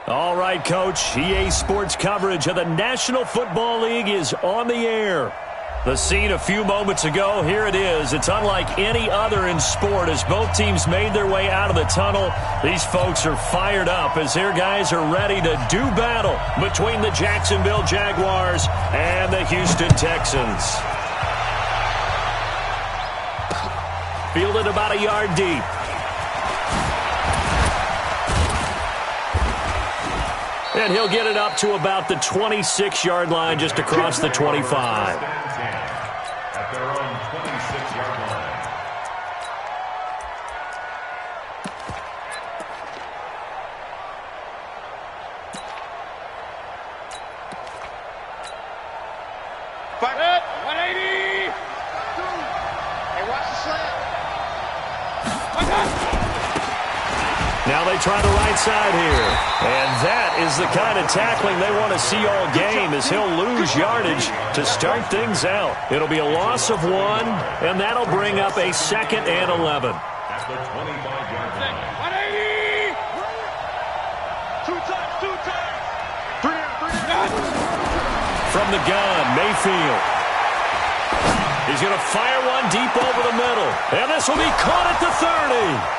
All right, Coach. EA Sports coverage of the National Football League is on the air. The scene a few moments ago, here it is. It's unlike any other in sport as both teams made their way out of the tunnel. These folks are fired up as their guys are ready to do battle between the Jacksonville Jaguars and the Houston Texans. Fielded about a yard deep. And he'll get it up to about the 26-yard line just across the 25. At their own 26-yard line. Back it, 180. Hey, watch the slant. Now they try the right side here. And that is the kind of tackling they want to see all game as he'll lose yardage to start things out. It'll be a loss of 1, and that'll bring up a 2nd and 11. At the 25-yard line. 180. Two times. Three. From the gun, Mayfield. He's going to fire one deep over the middle. And this will be caught at the 30.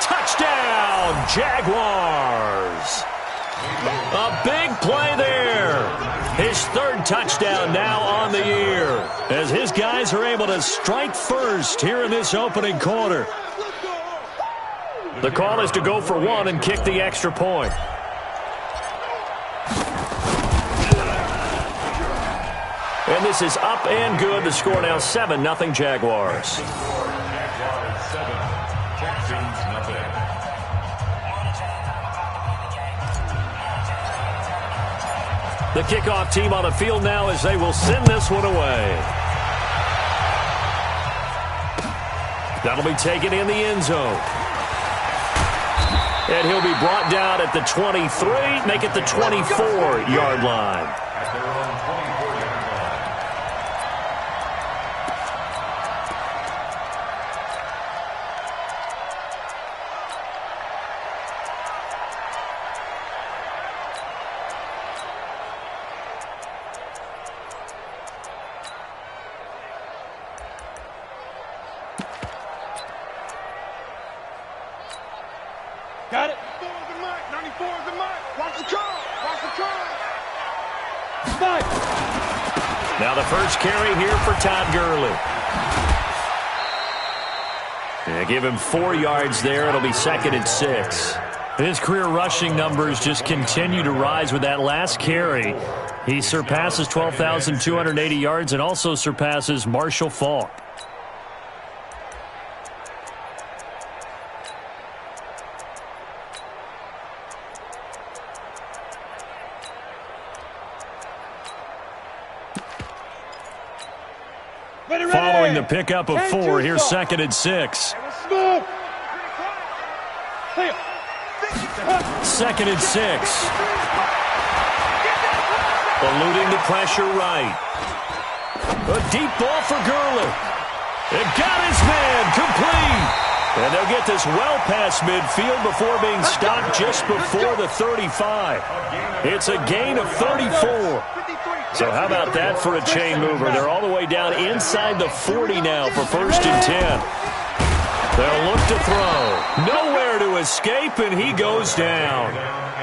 Touchdown, Jaguars. A big play there. His 3rd touchdown now on the year as his guys are able to strike first here in this opening quarter. The call is to go for 1 and kick the extra point. And this is up and good. The score now 7-0 Jaguars. Jaguars 7, Texans nothing. The kickoff team on the field now as they will send this one away. That'll be taken in the end zone. And he'll be brought down at the 23, make it the 24-yard line. At their own 24-yard line. Got it. 94 is the mark. Watch the call. Five. Now the first carry here for Todd Gurley. Yeah, give him 4 yards there. It'll be 2nd and 6. His career rushing numbers just continue to rise with that last carry. He surpasses 12,280 yards and also surpasses Marshall Faulk. Following the pickup of 4, here's 2nd and 6. 2nd and 6. Eluding the pressure right. A deep ball for Gurley. It got his man complete. And they'll get this well past midfield before being stopped just before the 35. It's a gain of 34. So how about that for a chain mover? They're all the way down inside the 40 now for 1st and 10. They'll look to throw. Nowhere to escape, and he goes down.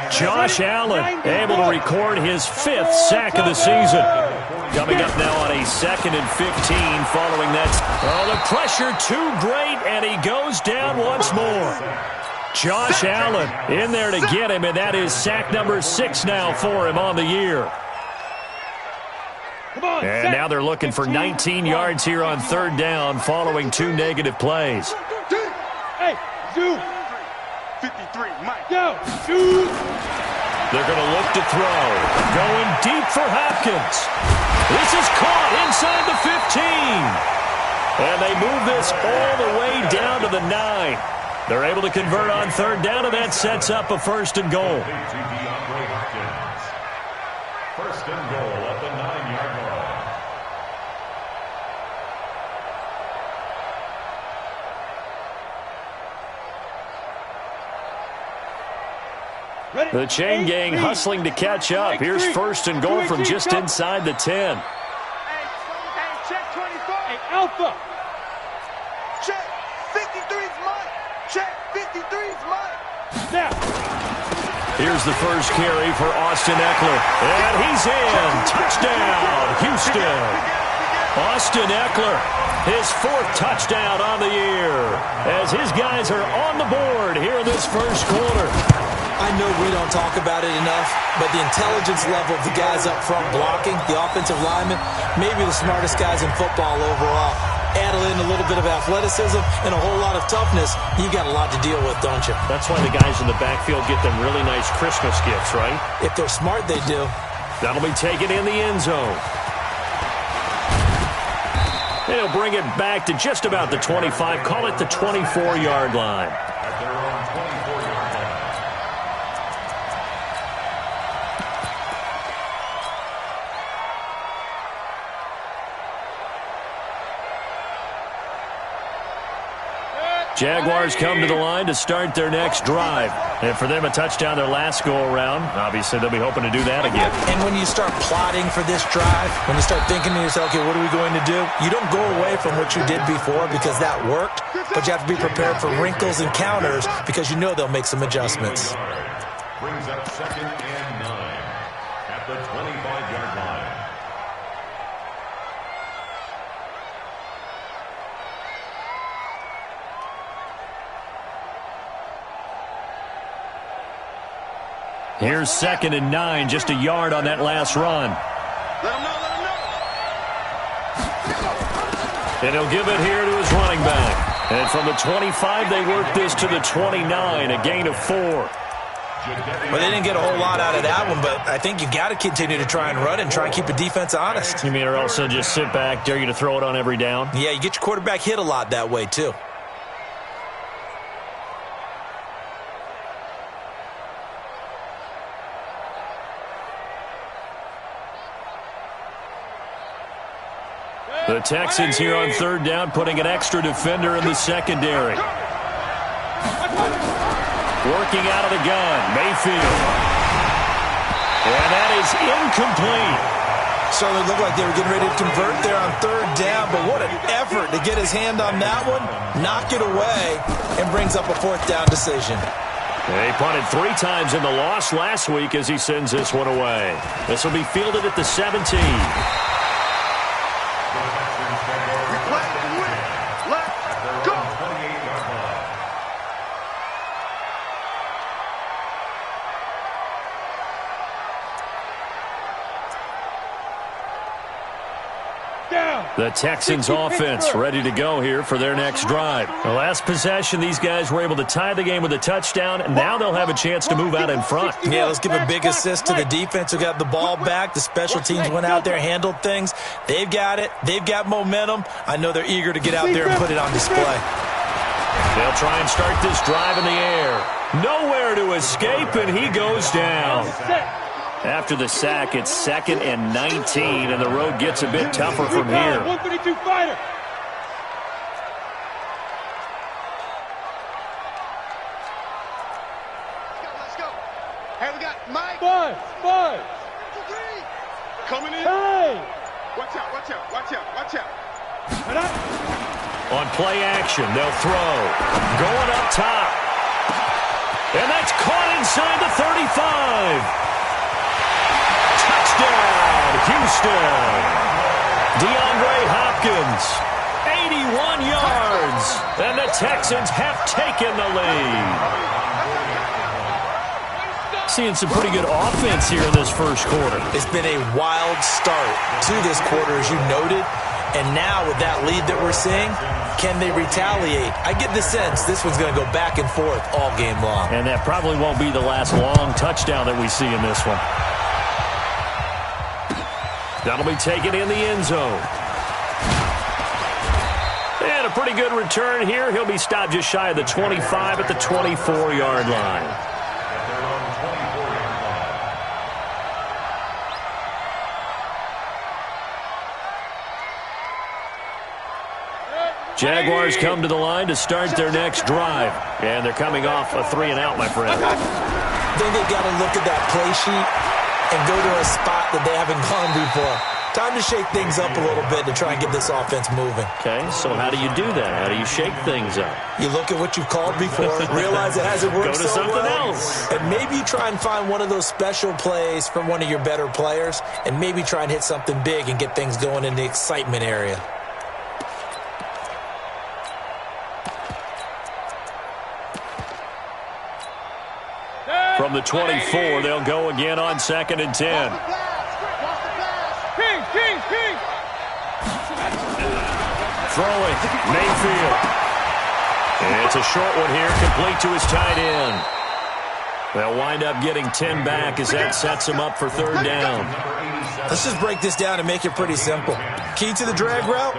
Josh Allen able to record his 5th sack of the season. Coming up now on a 2nd and 15 following that. Oh, the pressure too great, and he goes down once more. Josh Allen in there to get him, and that is sack number 6 now for him on the year. And now they're looking for 19 yards here on 3rd down following 2 negative plays. Hey, 53, Mike. Go, shoot. They're going to look to throw. Going deep for Hopkins. This is caught inside the 15. And they move this all the way down to the 9. They're able to convert on 3rd down, and that sets up a 1st and goal. 1st and goal at the 9-yard line. The chain gang hustling to catch up. Here's first and goal from just inside the 10. Hey, check 24. Hey, Alpha. Check 53's mine. Check 53's mine. Now. Here's the first carry for Austin Eckler. And he's in. Touchdown, Houston. Austin Eckler, his 4th touchdown on the year, as his guys are on the board here in this first quarter. I know we don't talk about it enough, but the intelligence level of the guys up front blocking, the offensive linemen, maybe the smartest guys in football overall. Add in a little bit of athleticism and a whole lot of toughness, you got a lot to deal with, don't you? That's why the guys in the backfield get them really nice Christmas gifts, right? If they're smart, they do. That'll be taken in the end zone. They'll bring it back to just about the 25. Call it the 24-yard line. At their own 24-yard line. Jaguars come to the line to start their next drive. And for them, a touchdown their last go-around. Obviously, they'll be hoping to do that again. And when you start plotting for this drive, when you start thinking to yourself, okay, what are we going to do? You don't go away from what you did before because that worked, but you have to be prepared for wrinkles and counters because you know they'll make some adjustments. Brings up 2nd and 9 at the 25-yard line. Here's 2nd and 9, just a yard on that last run. Let him know, let him know. And he'll give it here to his running back. And from the 25, they work this to the 29, a gain of 4. Well, they didn't get a whole lot out of that one, but I think you got to continue to try and run and try and keep the defense honest. You mean or else they'll just sit back, dare you to throw it on every down? Yeah, you get your quarterback hit a lot that way, too. The Texans here on 3rd down, putting an extra defender in the secondary. Working out of the gun, Mayfield. And that is incomplete. Certainly looked like they were getting ready to convert there on 3rd down, but what an effort to get his hand on that one, knock it away, and brings up a 4th down decision. He punted 3 times in the loss last week as he sends this one away. This will be fielded at the 17. The Texans offense ready to go here for their next drive. The last possession, these guys were able to tie the game with a touchdown, and now they'll have a chance to move out in front. Yeah, let's give a big assist to the defense who got the ball back. The special teams went out there, handled things. They've got it. They've got momentum. I know they're eager to get out there and put it on display. They'll try and start this drive in the air. Nowhere to escape, and he goes down. After the sack, it's 2nd and 19, and the road gets a bit tougher from here. 152 fighter. Let's go. Hey, we got Mike. Five. Coming in. Hey. Watch out. On play action, they'll throw. Going up top. And that's caught inside the 35. Touchdown, Houston. DeAndre Hopkins, 81 yards. And the Texans have taken the lead. Seeing some pretty good offense here in this first quarter. It's been a wild start to this quarter, as you noted. And now with that lead that we're seeing, can they retaliate? I get the sense this one's going to go back and forth all game long. And that probably won't be the last long touchdown that we see in this one. That'll be taken in the end zone. And a pretty good return here. He'll be stopped just shy of the 25 at the 24-yard line. Jaguars come to the line to start their next drive. And they're coming off a 3-and-out, my friend. think they've got to look at that play sheet and go to a spot that they haven't gone before. Time to shake things up a little bit to try and get this offense moving. Okay, so how do you do that? How do you shake things up? You look at what you've called before, realize it hasn't worked Go to so something well, else. and maybe try and find one of those special plays from one of your better players, and maybe try and hit something big and get things going in the excitement area. From the 24, they'll go again on 2nd and 10. Throwing, Mayfield. And it's a short one here, complete to his tight end. They'll wind up getting 10 back as that sets them up for 3rd down. Let's just break this down and make it pretty simple. Key to the drag route,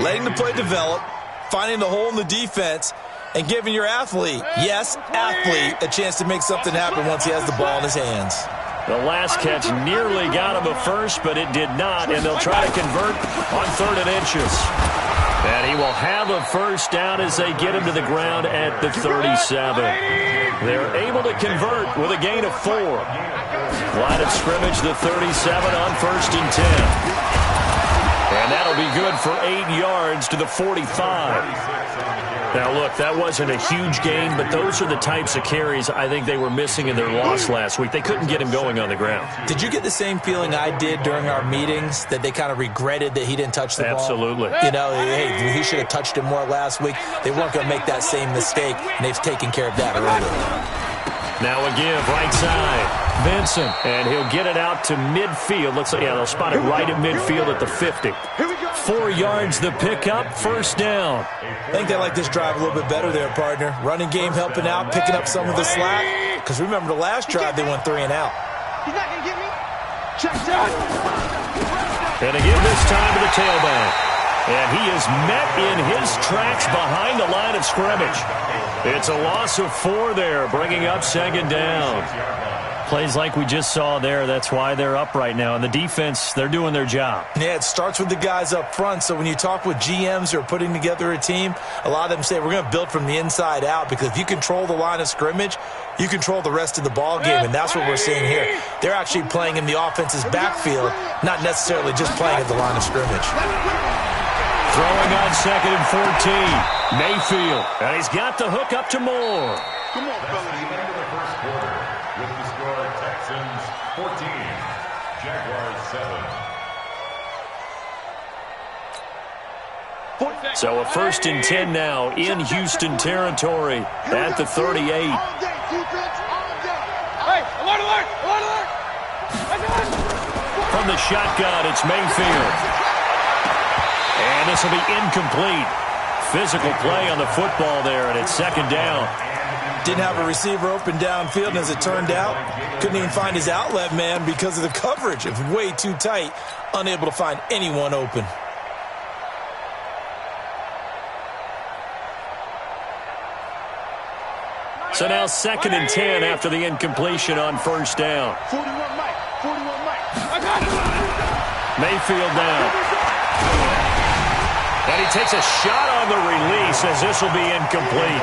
letting the play develop, finding the hole in the defense, and giving your athlete, yes, athlete, a chance to make something happen once he has the ball in his hands. The last catch nearly got him a first, but it did not, and they'll try to convert on 3rd and inches. And he will have a first down as they get him to the ground at the 37. They're able to convert with a gain of 4. Line of scrimmage, the 37 on 1st and 10. And that'll be good for 8 yards to the 45. Now, look, that wasn't a huge gain, but those are the types of carries I think they were missing in their loss last week. They couldn't get him going on the ground. Did you get the same feeling I did during our meetings, that they kind of regretted that he didn't touch the ball? Absolutely. You know, hey, he should have touched it more last week. They weren't going to make that same mistake, and they've taken care of that earlier. Now a give, right side. Vincent, and he'll get it out to midfield. Looks like, yeah, they'll spot it right at midfield at the 50. 4 yards the pickup, 1st down. I think they like this drive a little bit better there, partner. Running game helping out, picking up some of the slack. Because remember, the last drive, they went 3 and out. He's not going to get me. Check down. And a give this time to the tailback. And he is met in his tracks behind the line of scrimmage. It's a loss of 4 there, bringing up 2nd down. Plays like we just saw there, that's why they're up right now. And the defense, they're doing their job. Yeah, it starts with the guys up front. So when you talk with GMs who are putting together a team, a lot of them say we're going to build from the inside out, because if you control the line of scrimmage, you control the rest of the ball game, and that's what we're seeing here. They're actually playing in the offense's backfield, not necessarily just playing at the line of scrimmage. Throwing on 2nd and 14. Mayfield, and he's got the hook up to Moore. Come on, fellas. End of the first quarter with the score Texans 14, Jaguars 7. So a 1st and 10 now in Houston territory at the 38. Hey, alert, alert, alert, alert. From the shotgun, it's Mayfield. And this will be incomplete. Physical play on the football there, and it's 2nd down. Didn't have a receiver open downfield, and as it turned out, couldn't even find his outlet man because of the coverage. It was way too tight, unable to find anyone open. So now 2nd and 10 after the incompletion on 1st down. 41 Mike, 41 Mike. I got it. Mayfield down. And he takes a shot on the release as this will be incomplete.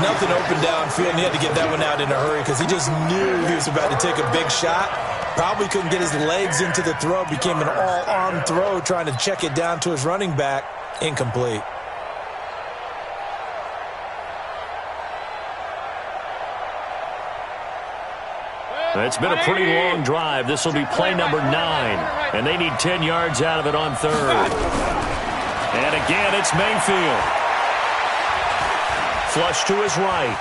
Nothing open downfield, and he had to get that one out in a hurry because he just knew he was about to take a big shot. Probably couldn't get his legs into the throw. Became an all-arm throw trying to check it down to his running back. Incomplete. It's been a pretty long drive. This will be play number 9. And they need 10 yards out of it on 3rd. And again, it's Mayfield. Flush to his right.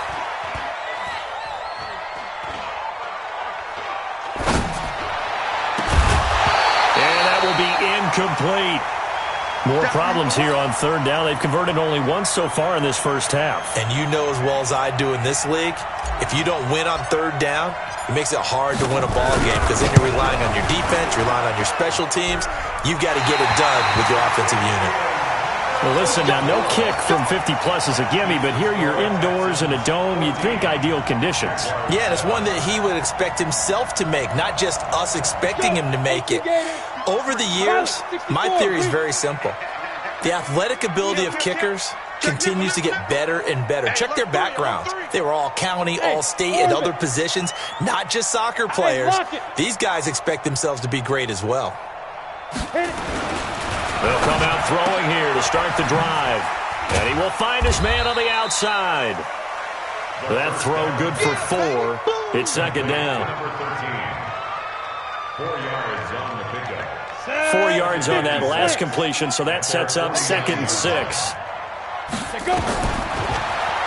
And that will be incomplete. More problems here on 3rd down. They've converted only once so far in this first half. And you know as well as I do in this league, if you don't win on 3rd down, it makes it hard to win a ball game because then you're relying on your defense, you're relying on your special teams. You've got to get it done with your offensive unit. Well, listen, now, no kick from 50-plus is a gimme, but here you're indoors in a dome. You'd think ideal conditions. Yeah, and it's one that he would expect himself to make, not just us expecting him to make it. Over the years, my theory is very simple. The athletic ability of kickers continues to get better and better. Check their backgrounds. They were all county, all state, and other positions, not just soccer players. These guys expect themselves to be great as well. They'll come out throwing here to start the drive. And he will find his man on the outside. That throw good for 4. It's second down. 4 yards on the pickup. 4 yards on that last completion, so that sets up 2nd and 6.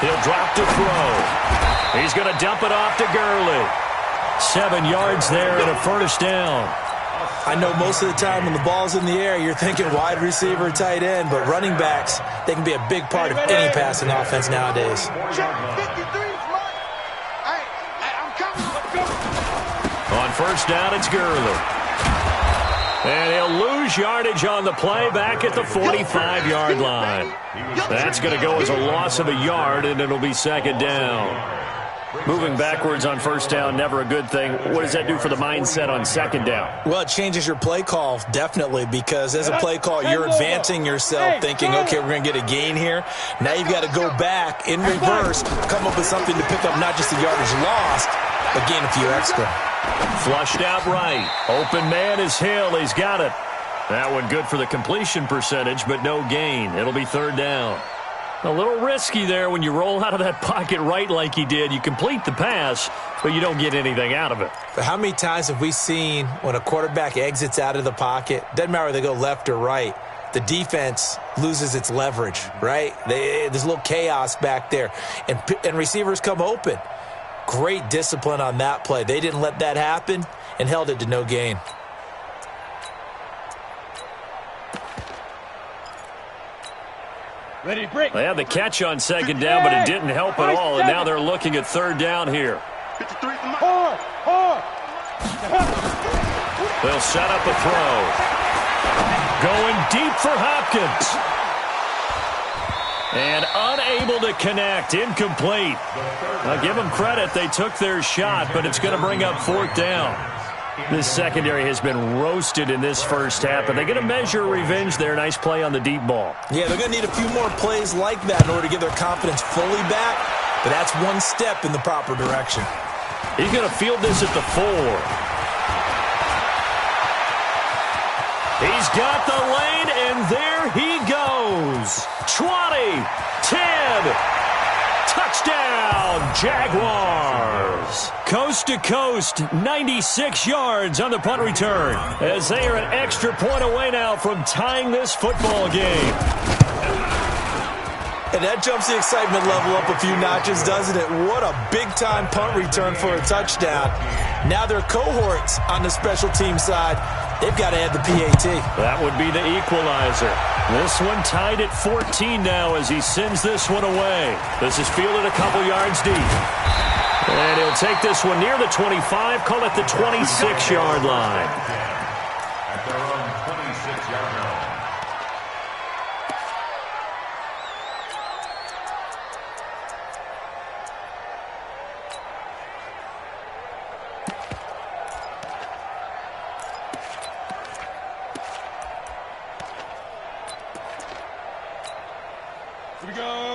He'll drop to throw. He's going to dump it off to Gurley. 7 yards there and a first down. I know most of the time when the ball's in the air, you're thinking wide receiver, tight end, but running backs, they can be a big part of any passing offense nowadays. On first down, it's Gurley. And he'll lose yardage on the play back at the 45-yard line. That's going to go as a loss of a yard, and it'll be second down. Moving backwards on first down, never a good thing. What does that do for the mindset on second down? Well, it changes your play call, definitely, because as a play call, you're advancing yourself, thinking, okay, we're going to get a gain here. Now you've got to go back in reverse, come up with something to pick up not just the yardage lost, but gain a few extra. Flushed out right. Open man is Hill. He's got it. That one good for the completion percentage, but no gain. It'll be third down. A little risky there when you roll out of that pocket right like he did. You complete the pass, but you don't get anything out of it. But how many times have we seen when a quarterback exits out of the pocket, doesn't matter whether they go left or right, the defense loses its leverage, right? There's a little chaos back there, and receivers come open. Great discipline on that play. They didn't let that happen and held it to no gain. Ready to break. They had the catch on second down, but it didn't help at all, and now they're looking at third down here. They'll set up a throw. Going deep for Hopkins. And unable to connect, incomplete. I'll give them credit, they took their shot, but it's going to bring up fourth down. This secondary has been roasted in this first half, but they're going to measure revenge there. Nice play on the deep ball. Yeah, they're going to need a few more plays like that in order to get their confidence fully back, but that's one step in the proper direction. He's going to field this at the 4. He's got the lane, and there he goes. 20, 10, touchdown, Jaguars. Coast to coast, 96 yards on the punt return, as they are an extra point away now from tying this football game. And that jumps the excitement level up a few notches, doesn't it? What a big-time punt return for a touchdown. Now their cohorts on the special team side, they've got to add the PAT. That would be the equalizer. This one tied at 14 now as he sends this one away. This is fielded a couple yards deep. And he'll take this one near the 25, call it the 26-yard line. At their own 26-yard line.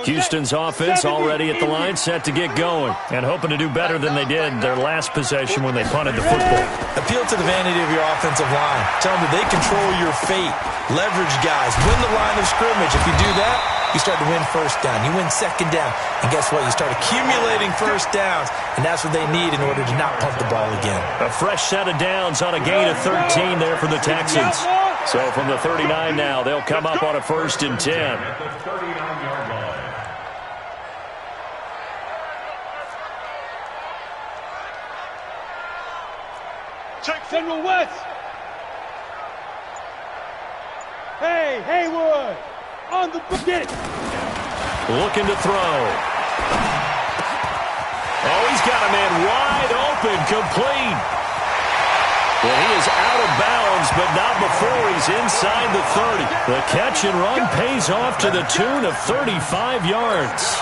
Houston's offense already at the line, set to get going, and hoping to do better than they did their last possession when they punted the football. Appeal to the vanity of your offensive line. Tell them that they control your fate. Leverage guys. Win the line of scrimmage. If you do that, you start to win first down. You win second down. And guess what? You start accumulating first downs, and that's what they need in order to not punt the ball again. A fresh set of downs on a gain of 13 there for the Texans. So from the 39 now, they'll come up on a 1st and 10. At the 39-yard line. Check Central West. Hey, Haywood. On the get it. Looking to throw. Oh, he's got a man wide open, complete. Well, he is out of bounds, but not before he's inside the 30. The catch and run pays off to the tune of 35 yards.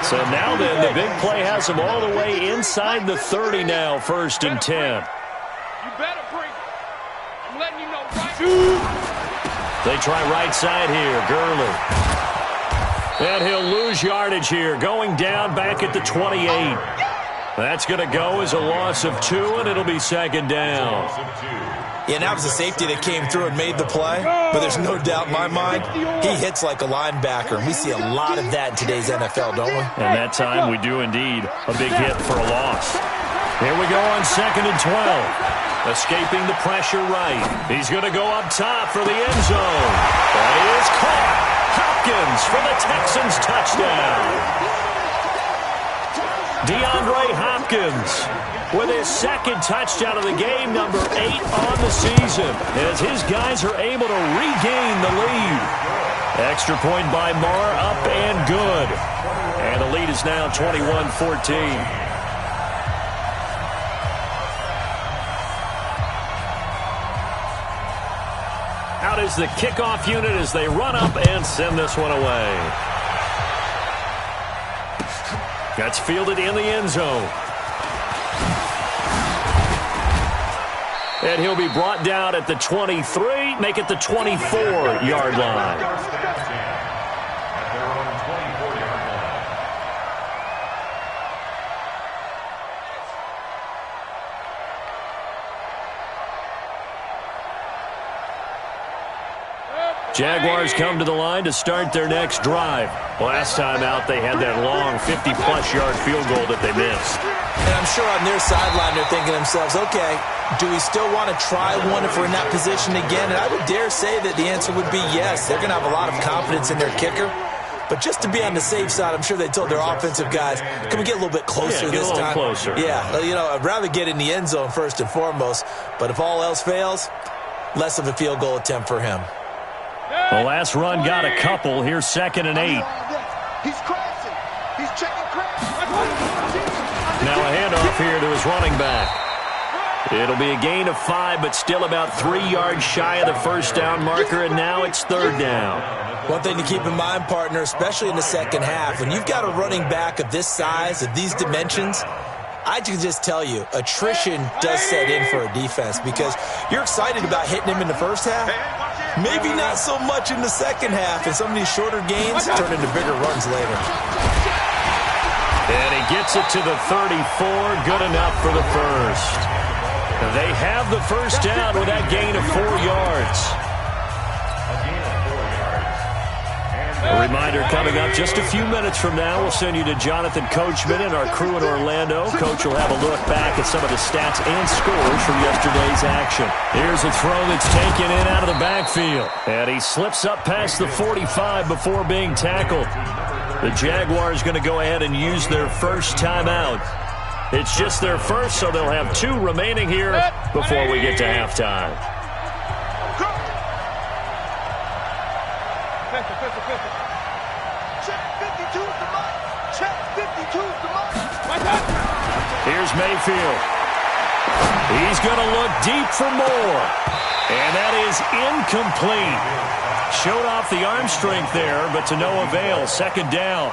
So now then, the big play has him all the way inside the 30 now, 1st and 10. You better bring it. I'm letting you know right. They try right side here, Gurley. And he'll lose yardage here, going down back at the 28. That's going to go as a loss of 2, and it'll be second down. Yeah, and that was a safety that came through and made the play, but there's no doubt in my mind he hits like a linebacker, and we see a lot of that in today's NFL, don't we? And that time we do indeed. A big hit for a loss. Here we go on 2nd and 12. Escaping the pressure right. He's going to go up top for the end zone. That is caught. Hopkins for the Texans touchdown. DeAndre Hopkins with his second touchdown of the game, number 8 on the season, as his guys are able to regain the lead. Extra point by Marr, up and good. And the lead is now 21-14. Out is the kickoff unit as they run up and send this one away. That's fielded in the end zone. And he'll be brought down at the 23, make it the 24-yard line. Jaguars come to the line to start their next drive. Last time out, they had that long 50-plus-yard field goal that they missed. And I'm sure on their sideline they're thinking to themselves, okay, do we still want to try one if we're in that position again? And I would dare say that the answer would be yes. They're going to have a lot of confidence in their kicker. But just to be on the safe side, I'm sure they told their offensive guys, can we get a little bit closer this time? Closer. Yeah, you know, I'd rather get in the end zone first and foremost. But if all else fails, less of a field goal attempt for him. The last run got a couple. Here's 2nd and 8. He's crashing. He's checking crash. Now a handoff here to his running back. It'll be a gain of 5, but still about 3 yards shy of the first down marker, and now it's 3rd down. One thing to keep in mind, partner, especially in the second half, when you've got a running back of this size, of these dimensions, I can just tell you, attrition does set in for a defense because you're excited about hitting him in the first half. Maybe not so much in the second half, and some of these shorter gains turn into bigger runs later. And he gets it to the 34, good enough for the first. They have the first down with that gain of 4 yards. A reminder coming up just a few minutes from now, we'll send you to Jonathan Coachman and our crew in Orlando. Coach will have a look back at some of the stats and scores from yesterday's action. Here's a throw that's taken in out of the backfield. And he slips up past the 45 before being tackled. The Jaguars going to go ahead and use their first timeout. It's just their first, so they'll have 2 remaining here before we get to halftime. Here's Mayfield. He's going to look deep for more. And that is incomplete. Showed off the arm strength there, but to no avail. 2nd down.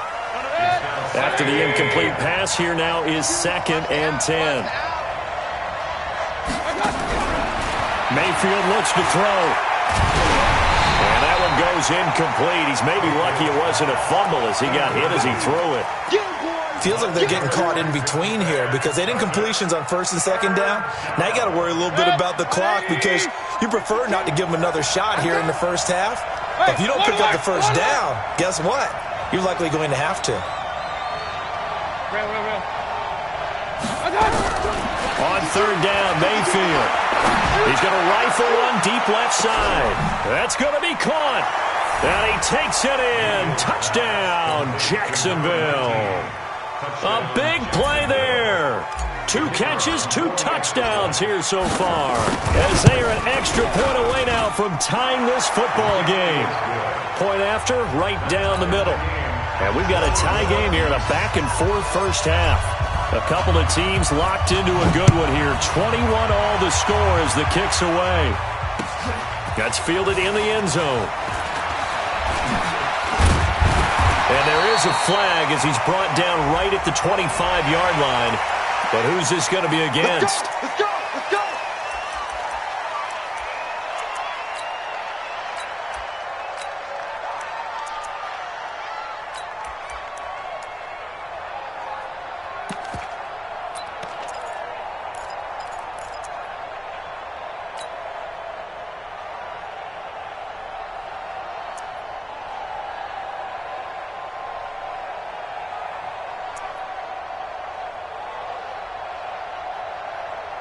After the incomplete pass, here now is 2nd and 10. Mayfield looks to throw. And that one goes incomplete. He's maybe lucky it wasn't a fumble as he got hit as he threw it. Feels like they're getting caught in between here because they had incompletions on 1st and 2nd down. Now you got to worry a little bit about the clock because you prefer not to give them another shot here in the first half. But if you don't pick up the first down, guess what? You're likely going to have to. On 3rd down, Mayfield. He's going to rifle one deep left side. That's going to be caught. And he takes it in. Touchdown, Jacksonville. A big play there. 2 catches, 2 touchdowns here so far. As they are an extra point away now from tying this football game. Point after, right down the middle. And we've got a tie game here in a back-and-forth first half. A couple of teams locked into a good one here. 21 all the score as the kick's away. That's fielded in the end zone. And there is a flag as he's brought down right at the 25-yard line. But who's this going to be against? Let's go! Let's go!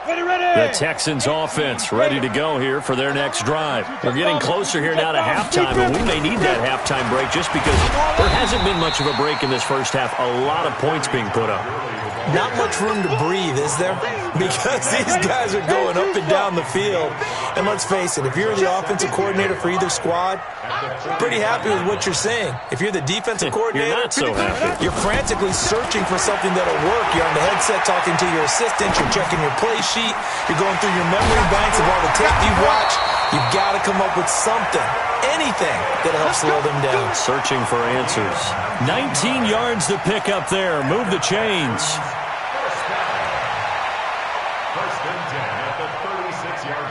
The Texans offense ready to go here for their next drive. We're getting closer here now to halftime, and we may need that halftime break just because there hasn't been much of a break in this first half. A lot of points being put up. Not much room to breathe, is there? Because these guys are going up and down the field. And let's face it, if you're the offensive coordinator for either squad, pretty happy with what you're saying. If you're the defensive coordinator, you're not so happy. You're frantically searching for something that'll work. You're on the headset talking to your assistant. You're checking your play sheet. You're going through your memory banks of all the tape you've watched. You've got to come up with something, anything that'll help slow them down. Searching for answers. 19 yards to pick up there. Move the chains. First and 10 at the 36-yard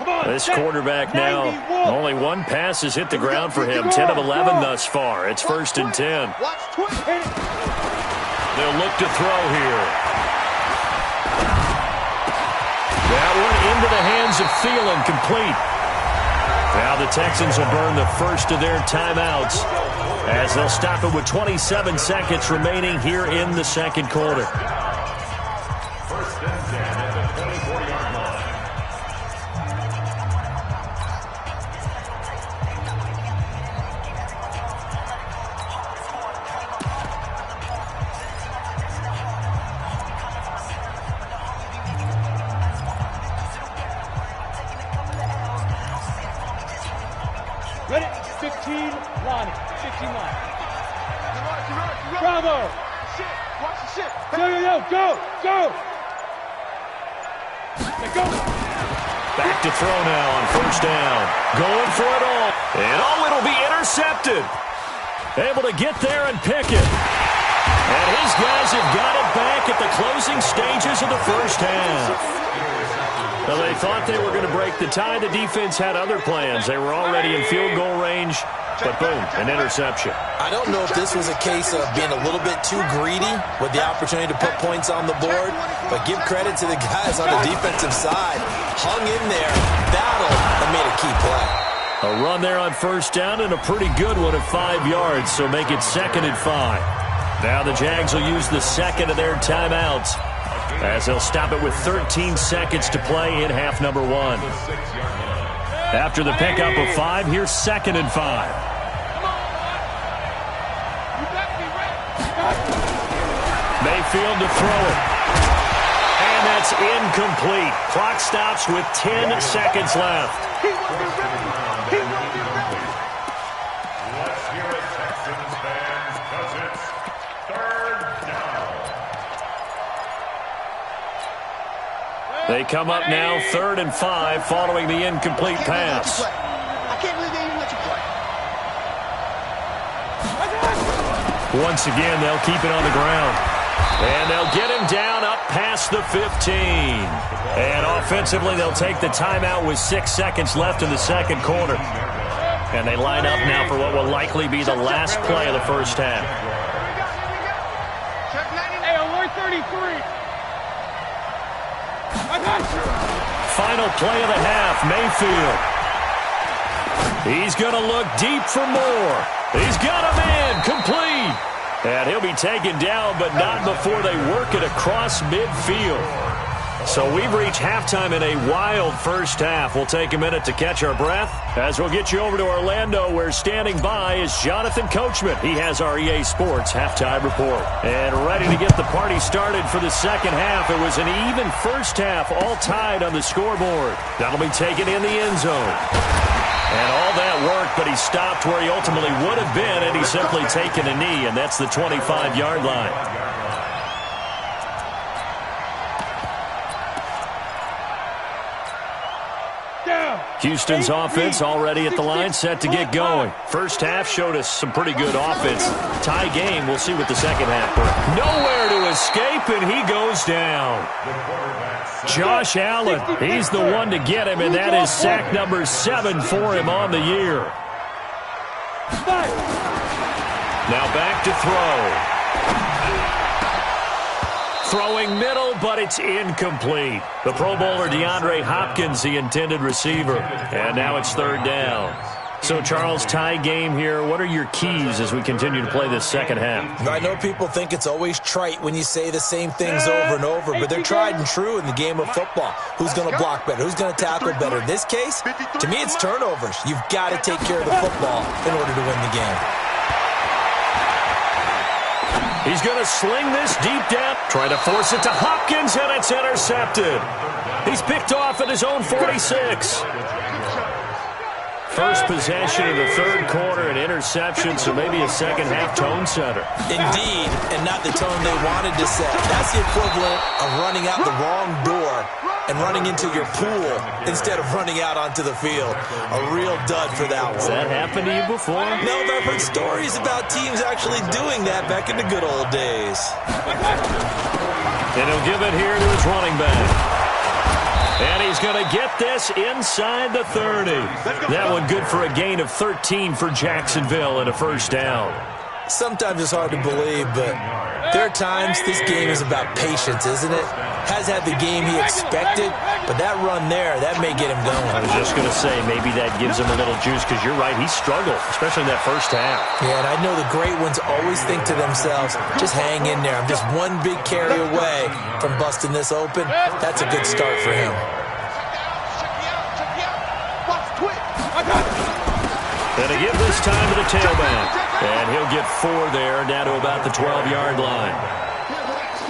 line. This quarterback now, only one pass has hit the ground for him. 10 of 11 thus far. It's first and 10. They'll look to throw here. That one into the hands of Thielen, complete. Now the Texans will burn the first of their timeouts as they'll stop it with 27 seconds remaining here in the second quarter. First and 10 at the 24-yard line. Ready? 15, Lonnie. 15 line. Bravo! Watch the shit. Go! Go! Back to throw now on first down. Going for it all. And it'll be intercepted. Able to get there and pick it. And his guys have got it back at the closing stages of the first half. Well, they thought they were going to break the tie. The defense had other plans. They were already in field goal range, but boom, an interception. I don't know if this was a case of being a little bit too greedy with the opportunity to put points on the board, but give credit to the guys on the defensive side. Hung in there, battled, and made a key play. A run there on first down and a pretty good one at 5 yards, so make it 2nd and 5. Now the Jags will use the second of their timeouts as they'll stop it with 13 seconds to play in half number 1. After the pickup of 5, here's 2nd and 5. Mayfield to throw it. And that's incomplete. Clock stops with 10 seconds left. Let's hear it, Texans fans, because it's 3rd down. They come up now 3rd and 5 following the incomplete pass. I can't believe they even let you play. Once again, they'll keep it on the ground. And they'll get him down up past the 15. And offensively, they'll take the timeout with 6 seconds left in the second quarter. And they line up now for what will likely be the last play of the first half. Hey, alert 33. Final play of the half, Mayfield. He's going to look deep for more. He's got a man, complete. And he'll be taken down, but not before they work it across midfield. So we've reached halftime in a wild first half. We'll take a minute to catch our breath as we'll get you over to Orlando, where standing by is Jonathan Coachman. He has our EA Sports halftime report. And ready to get the party started for the second half. It was an even first half, all tied on the scoreboard. That'll be taken in the end zone. And all that worked, but he stopped where he ultimately would have been, and he's simply taken a knee, and that's the 25-yard line. Houston's offense already at the line, set to get going. First half showed us some pretty good offense. Tie game, we'll see what the second half brings. Nowhere to escape, and he goes down. Josh Allen, he's the one to get him, and that is sack number 7 for him on the year. Now back to throw. Throwing middle, but it's incomplete. The Pro Bowler DeAndre Hopkins, the intended receiver. And now it's 3rd down. So, Charles, tie game here. What are your keys as we continue to play this second half? I know people think it's always trite when you say the same things over and over, but they're tried and true in the game of football. Who's going to block better? Who's going to tackle better? In this case, to me, it's turnovers. You've got to take care of the football in order to win the game. He's going to sling this deep down, trying to force it to Hopkins, and it's intercepted. He's picked off at his own 46. First possession of the third quarter, an interception, so maybe a second-half tone setter. Indeed, and not the tone they wanted to set. That's the equivalent of running out the wrong door and running into your pool instead of running out onto the field. A real dud for that one. Has that happened to you before? No, but I've heard stories about teams actually doing that back in the good old days. And he'll give it here to his running back. And he's going to get this inside the 30. That one good for a gain of 13 for Jacksonville and a first down. Sometimes it's hard to believe, but there are times this game is about patience, isn't it? Has had the game he expected, but that run there, that may get him going. I was just going to say, maybe that gives him a little juice, because you're right, he struggled, especially in that first half. Yeah, and I know the great ones always think to themselves, just hang in there. I'm just one big carry away from busting this open. That's a good start for him. And to give this time to the tailback. And he'll get 4 there, down to about the 12-yard line.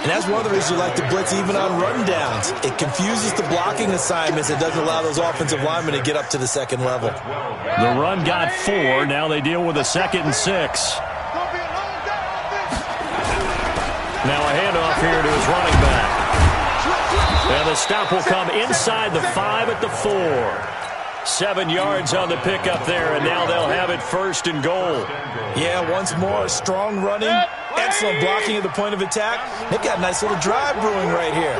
And that's one of the reasons you like to blitz even on rundowns. It confuses the blocking assignments. It doesn't allow those offensive linemen to get up to the second level. The run got 4. Now they deal with a 2nd and 6. Now a handoff here to his running back. And the stop will come inside the 5 at the 4. 7 yards on the pickup there, and now they'll have it 1st and goal. Yeah, once more, strong running, excellent blocking at the point of attack. They've got a nice little drive brewing right here.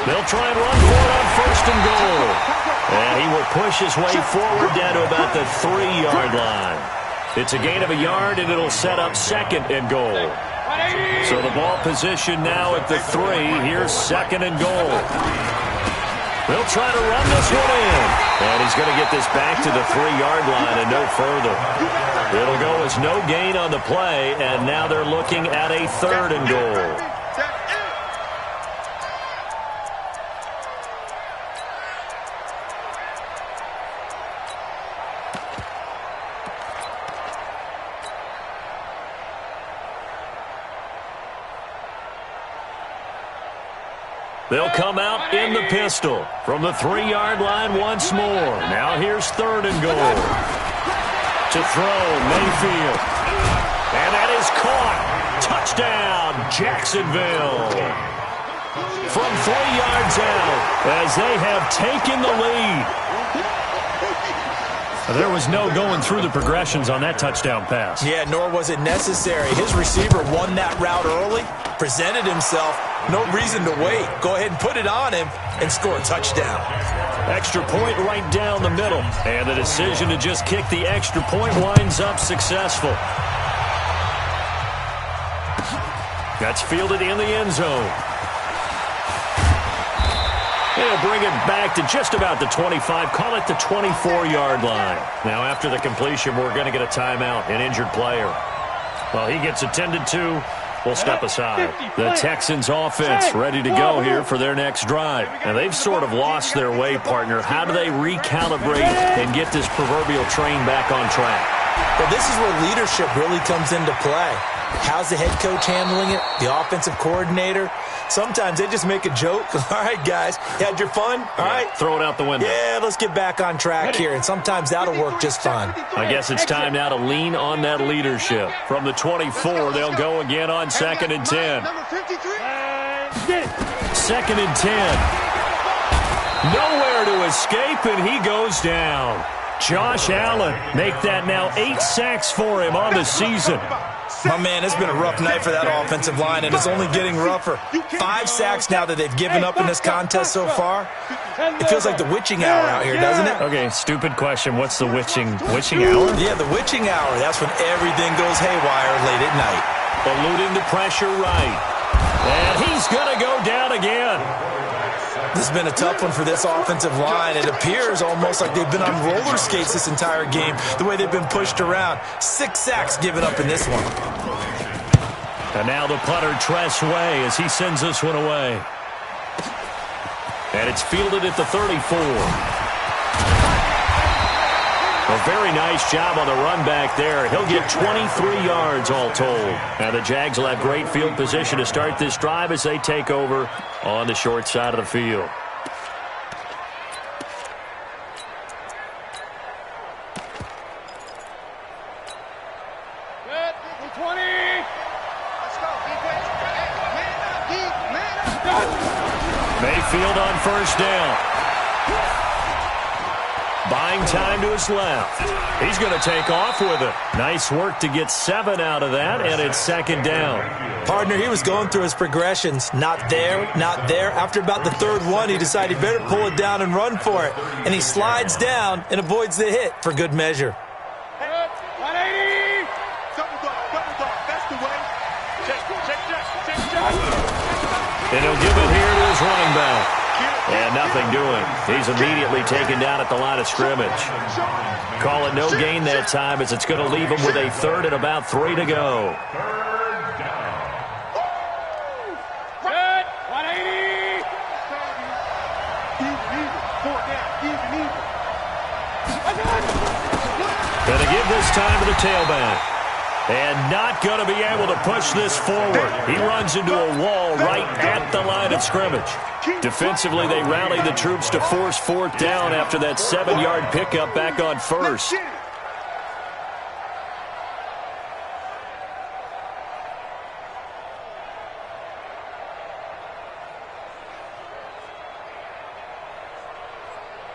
They'll try and run for it on 1st and goal. And he will push his way forward down to about the 3-yard line. It's a gain of a yard, and it'll set up 2nd and goal. So the ball position now at the 3. Here's 2nd and goal. They'll try to run this one in. And he's going to get this back to the 3-yard line and no further. It'll go as no gain on the play, and now they're looking at a 3rd and goal. They'll come out in the pistol from the 3-yard line once more. Now here's 3rd and goal. To throw, Mayfield. And that is caught. Touchdown, Jacksonville. From 3 yards out as they have taken the lead. There was no going through the progressions on that touchdown pass. Yeah, nor was it necessary. His receiver won that route early, presented himself. No reason to wait. Go ahead and put it on him and score a touchdown. Extra point right down the middle. And the decision to just kick the extra point winds up successful. That's fielded in the end zone. They'll bring it back to just about the 25, call it the 24-yard line. Now, after the completion, we're going to get a timeout, an injured player. Well, he gets attended to. We'll step aside. The Texans offense ready to go here for their next drive. And they've sort of lost their way, partner. How do they recalibrate and get this proverbial train back on track? Well, this is where leadership really comes into play. How's the head coach handling it? The offensive coordinator? Sometimes they just make a joke. All right, guys, you had your fun? All right. Throw it out the window. Yeah, let's get back on track here. And sometimes that'll work just fine. I guess it's time now to lean on that leadership. From the 24, they'll go again on 2nd and 10. 2nd and 10. Nowhere to escape, and he goes down. Josh Allen make that now 8 sacks for him on the season. My man, it's been a rough night for that offensive line, and it's only getting rougher. 5 sacks now that they've given up in this contest so far. It feels like the witching hour out here, doesn't it? Okay, stupid question. What's the witching hour? Yeah, the witching hour. That's when everything goes haywire late at night. Eluding the pressure right. And he's going to go down again. This has been a tough one for this offensive line. It appears almost like they've been on roller skates this entire game, the way they've been pushed around. 6 sacks given up in this one. And now the punter, Tress Way, as he sends this one away. And it's fielded at the 34. A very nice job on the run back there. He'll get 23 yards all told. And the Jags will have great field position to start this drive as they take over on the short side of the field. Mayfield on first down. Buying time to his left. He's going to take off with it. Nice work to get 7 out of that, and it's second down. Partner, he was going through his progressions. Not there, not there. After about the third one, he decided he better pull it down and run for it. And he slides down and avoids the hit for good measure. 180! Double dog, that's the way. Check. And he'll give it here to his running back. And nothing doing. He's immediately taken down at the line of scrimmage. Call it no gain that time as it's going to leave him with a third and about 3 to go. Good. 180! Going to give this time to the tailback. And not going to be able to push this forward. He runs into a wall right at the line of scrimmage. Defensively, they rally the troops to force 4th down after that 7-yard pickup back on first.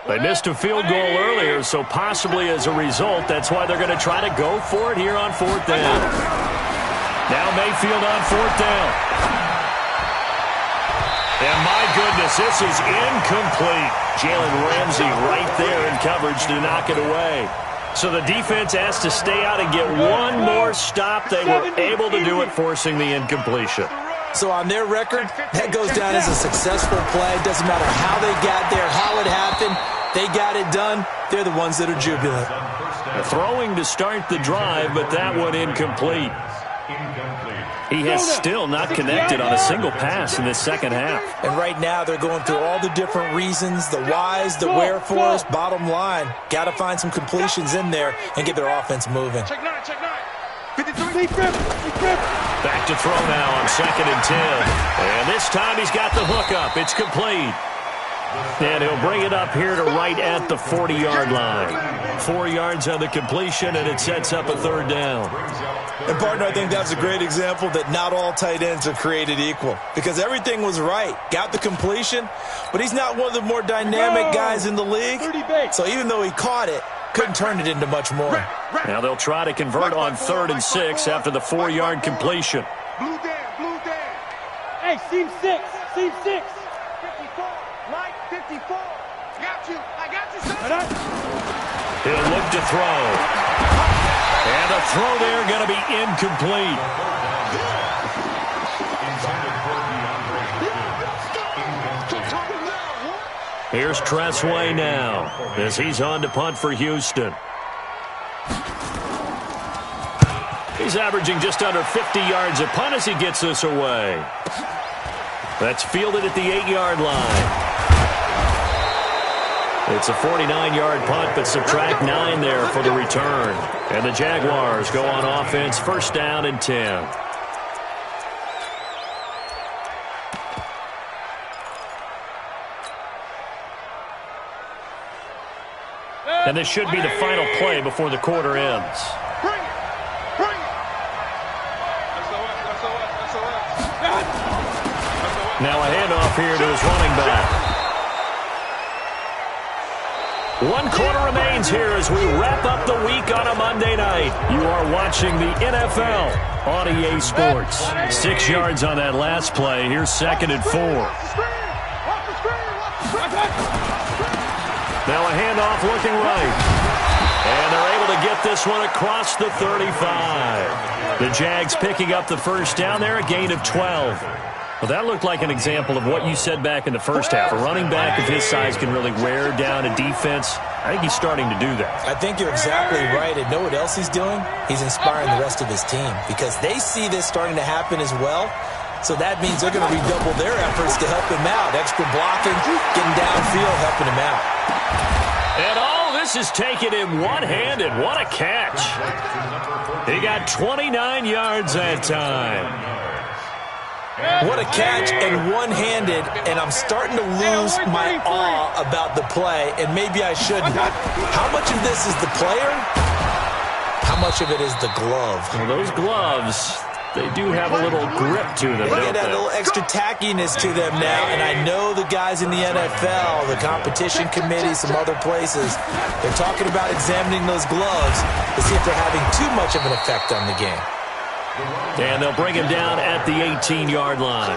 They missed a field goal earlier, so possibly as a result, that's why they're going to try to go for it here on 4th down. Now Mayfield on 4th down. And my goodness, this is incomplete. Jalen Ramsey right there in coverage to knock it away. So the defense has to stay out and get one more stop. They were able to do it, forcing the incompletion. So on their record, that goes down as a successful play. It doesn't matter how they got there, how it happened. They got it done. They're the ones that are jubilant. Throwing to start the drive, but that one incomplete. He has still not connected on a single pass in this second half. And right now they're going through all the different reasons, the whys, the wherefores. Bottom line, got to find some completions in there and get their offense moving. Check 9. 53. Back to throw now on 2nd and 10. And this time he's got the hook up. It's complete. And he'll bring it up here to right at the 40-yard line. 4 yards on the completion, and it sets up a 3rd down. And, partner, I think that's a great example that not all tight ends are created equal. Because everything was right. Got the completion, but he's not one of the more dynamic guys in the league. So even though he caught it, couldn't turn it into much more. Now they'll try to convert on 3rd and 6 after the 4-yard completion. Blue down. Hey, seam 6. 54. Right, 54. I got you, son. He'll look to throw. And the throw there going to be incomplete. Here's Tress Way now as he's on to punt for Houston. He's averaging just under 50 yards a punt as he gets this away. That's fielded at the 8-yard line. It's a 49-yard punt, but subtract 9 there for the return. And the Jaguars go on offense, 1st down and 10. And this should be the final play before the quarter ends. Bring it. Now a handoff here to his running back. 1 quarter remains here as we wrap up the week on a Monday night. You are watching the NFL on EA Sports. 6 yards on that last play. Here's 2nd and 4. Now a handoff looking right. And they're able to get this one across the 35. The Jags picking up the 1st down there, a gain of 12. Well, that looked like an example of what you said back in the first half. A running back of his size can really wear down a defense. I think he's starting to do that. I think you're exactly right. And know what else he's doing? He's inspiring the rest of his team because they see this starting to happen as well. So that means they're going to redouble their efforts to help him out. Extra blocking, getting downfield, helping him out. And all this is taken in one-handed. What a catch. He got 29 yards that time. What a catch and one-handed, and I'm starting to lose my awe about the play, and maybe I shouldn't. How much of this is the player? How much of it is the glove? Well, those gloves, they do have a little grip to them, They get that little extra tackiness to them now, and I know the guys in the NFL, the competition committee, some other places, they're talking about examining those gloves to see if they're having too much of an effect on the game. And they'll bring him down at the 18-yard line.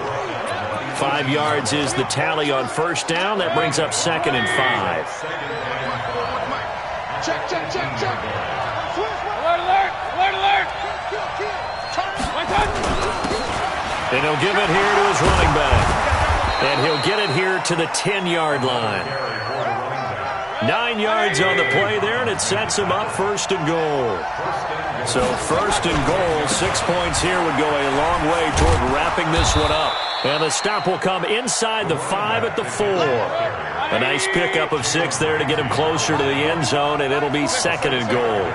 5 yards is the tally on first down. That brings up 2nd and 5. Check, check, check, check. Alert, alert, alert, alert. And he'll give it here to his running back. And he'll get it here to the 10-yard line. 9 yards on the play there, and it sets him up 1st and goal. So 1st and goal, 6 points here would go a long way toward wrapping this one up. And the stop will come inside the 5 at the 4. A nice pickup of 6 there to get him closer to the end zone, and it'll be 2nd and goal.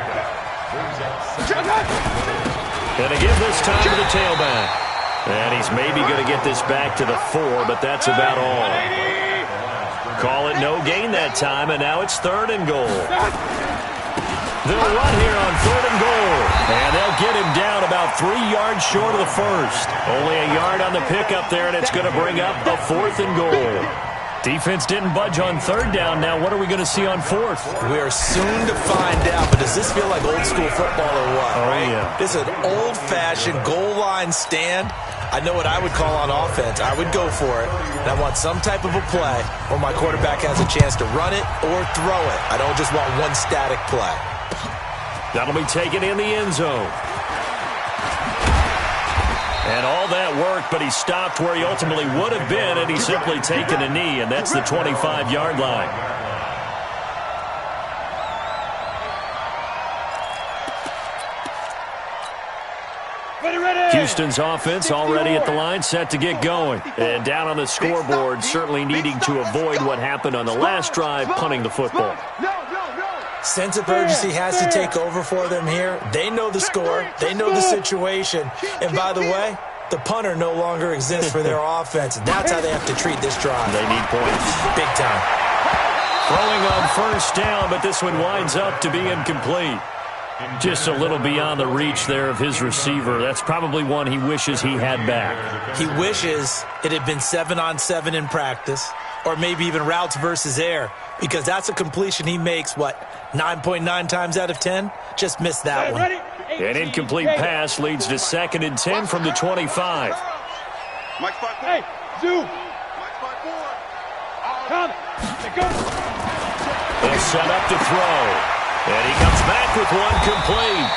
And to give this time to the tailback. And he's maybe going to get this back to the 4, but that's about all. Call it no gain that time, and now it's 3rd and goal. They'll run here on 3rd and goal. And they'll get him down about 3 yards short of the 1st. Only a yard on the pickup there, and it's going to bring up a 4th and goal. Defense didn't budge on 3rd down. Now what are we going to see on 4th? We are soon to find out, but does this feel like old school football or what? Oh, right? Yeah. This is an old-fashioned goal line stand. I know what I would call on offense. I would go for it. And I want some type of a play where my quarterback has a chance to run it or throw it. I don't just want one static play. That'll be taken in the end zone. And all that worked, but he stopped where he ultimately would have been, and he's simply taken a knee, and that's the 25-yard line. Houston's offense already at the line, set to get going. And down on the scoreboard, certainly needing to avoid what happened on the last drive, punting the football. Sense of urgency has to take over for them here. They know the score. They know the situation. And by the way, the punter no longer exists for their offense. That's how they have to treat this drive. They need points. Big time. Throwing on first down, but this one winds up to be incomplete. Just a little beyond the reach there of his receiver. That's probably one he wishes he had back. He wishes it had been 7-on-7 in practice, or maybe even routes versus air, because that's a completion he makes, 9.9 times out of 10? Just missed that one. An incomplete pass leads to 2nd and 10 from the 25. Hey, Zoo. Come. Go. They'll set up to throw. And he comes back with one complete.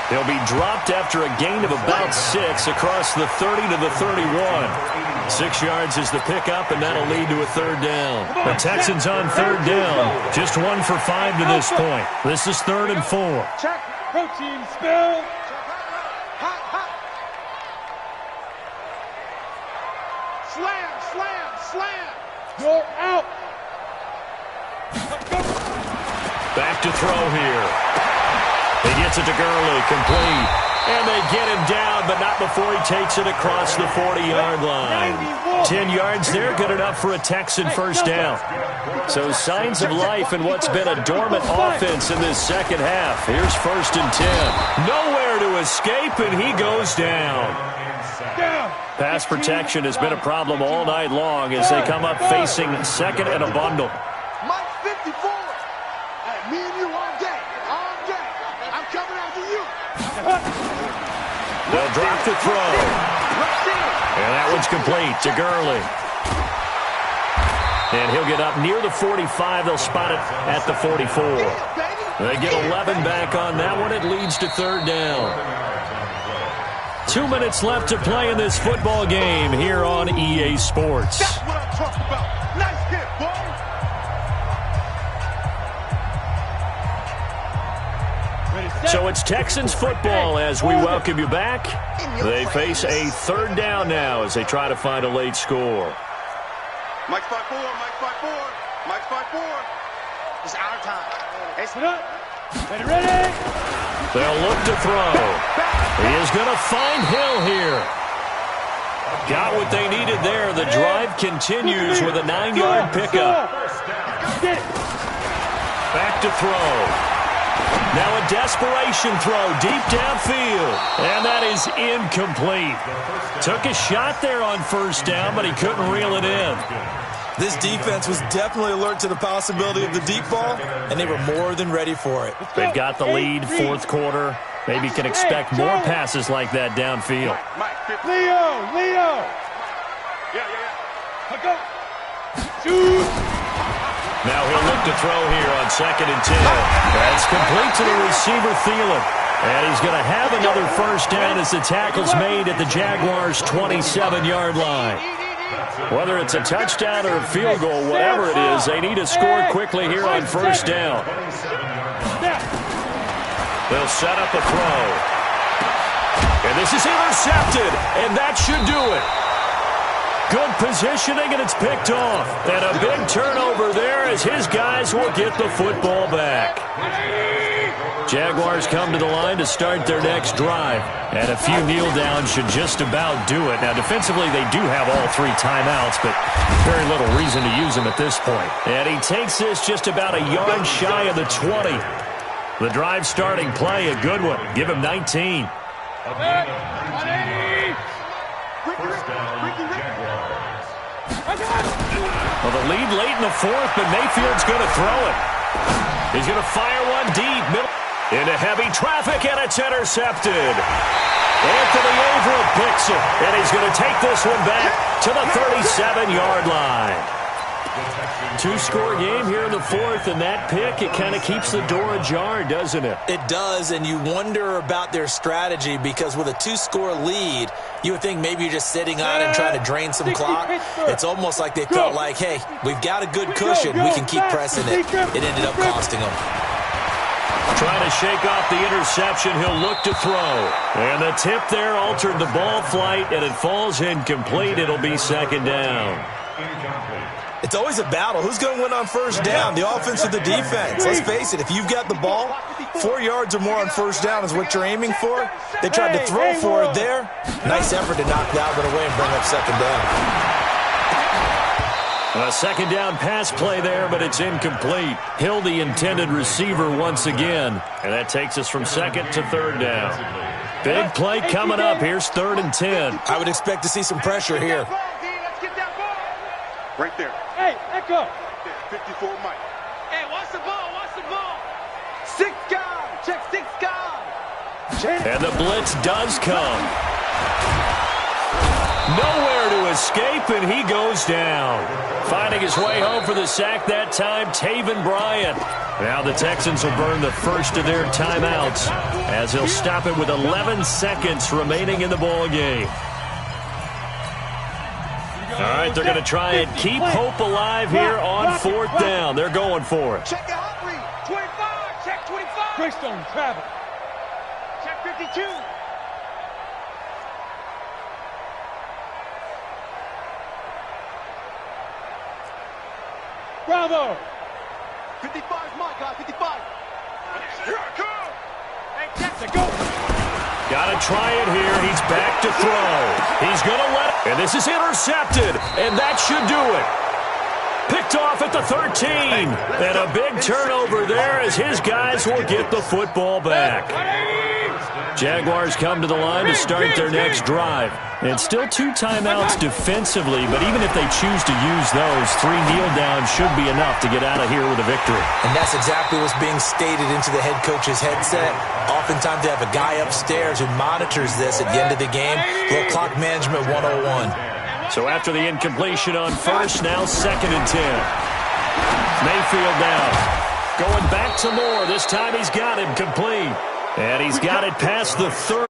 He'll be dropped after a gain of about 6 across the 30 to the 31. 6 yards is the pickup, and that'll lead to a 3rd down. The Texans on 3rd down. Just 1 for 5 to this point. This is 3rd and 4. Check. Protein spill. Slam, slam, slam. You're out. Back to throw here. He gets it to Gurley, complete. And they get him down, but not before he takes it across the 40-yard line. 10 yards there, good enough for a Texan first down. So signs of life in what's been a dormant offense in this second half. Here's 1st and 10. Nowhere to escape, and he goes down. Pass protection has been a problem all night long as they come up facing 2nd and a bundle. Mike 54. Hey, me and you all day. All day. I'm coming after you. They'll drop the throw. And that one's complete to Gurley. And he'll get up near the 45. They'll spot it at the 44. They get 11 back on that one. It leads to 3rd down. 2 minutes left to play in this football game here on EA Sports. That's what I'm talking about. Nice hit, boy. So it's Texans football as we welcome you back. They face a third down now as they try to find a late score. Mike 5-4, Mike 5-4, Mike 5-4. It's our time. Put up. Ready. They'll look to throw. He is going to find Hill here. Got what they needed there. The drive continues with a 9-yard pickup. Back to throw. Now a desperation throw deep downfield. And that is incomplete. Took a shot there on first down, but he couldn't reel it in. This defense was definitely alert to the possibility of the deep ball, and they were more than ready for it. They've got the lead, fourth quarter. Maybe can expect more passes like that downfield. Leo. Go. Shoot. Now he'll look to throw here on 2nd and 10. That's complete to the receiver, Thielen. And he's going to have another first down as the tackle's made at the Jaguars' 27-yard line. Whether it's a touchdown or a field goal, whatever it is, they need to score quickly here on first down. They'll set up a throw. And this is intercepted, and that should do it. Good positioning, and it's picked off. And a big turnover there as his guys will get the football back. Jaguars come to the line to start their next drive. And a few kneel downs should just about do it. Now, defensively, they do have all 3 timeouts, but very little reason to use them at this point. And he takes this just about a yard shy of the 20. The drive starting play, a good one. Give him 19. Well, the lead late in the fourth, but Mayfield's going to throw it. He's going to fire one deep. Into heavy traffic, and it's intercepted. Anthony Averill picks it, and he's going to take this one back to the 37-yard line. 2-score game here in the fourth, and that pick, it kind of keeps the door ajar, doesn't it? It does, and you wonder about their strategy because with a 2-score lead, you would think maybe you're just sitting on and trying to drain some clock. It's almost like they felt like, hey, we've got a good cushion. We can keep pressing it. It ended up costing them. Trying to shake off the interception, he'll look to throw. And the tip there altered the ball flight, and it falls incomplete. It'll be 2nd down. It's always a battle. Who's going to win on first down, the offense or the defense? Let's face it, if you've got the ball, 4 yards or more on first down is what you're aiming for. They tried to throw for it there. Nice effort to knock that one away and bring up 2nd down. A 2nd down pass play there, but it's incomplete. Hill, the intended receiver once again. And that takes us from 2nd to 3rd down. Big play coming up. Here's 3rd and 10. I would expect to see some pressure here. Right there. Hey, Echo. 54 Mike. Hey, watch the ball. 6 guy. Check 6 guy. And the blitz does come. Nowhere to escape, and he goes down. Finding his way home for the sack that time, Taven Bryan. Now the Texans will burn the first of their timeouts as he'll stop it with 11 seconds remaining in the ball game. All right, they're going to try and keep hope alive here on 4th down. They're going for it. Check the hot read. 25. Check 25. Greystone, travel. Check 52. Bravo. 55 Mike, guys. 55. Here I come. Hey, Jackson, go. Got to try it here. He's back to throw. He's going to let it. And this is intercepted. And that should do it. Picked off at the 13. And a big turnover there as his guys will get the football back. Jaguars come to the line to start their next drive. And still 2 timeouts defensively, but even if they choose to use those, 3 kneel downs should be enough to get out of here with a victory. And that's exactly what's being stated into the head coach's headset. Oftentimes they have a guy upstairs who monitors this at the end of the game. Little clock management 101. So after the incompletion on first, now 2nd and 10. Mayfield now. Going back to Moore. This time he's got him complete. And he's got it past the 30.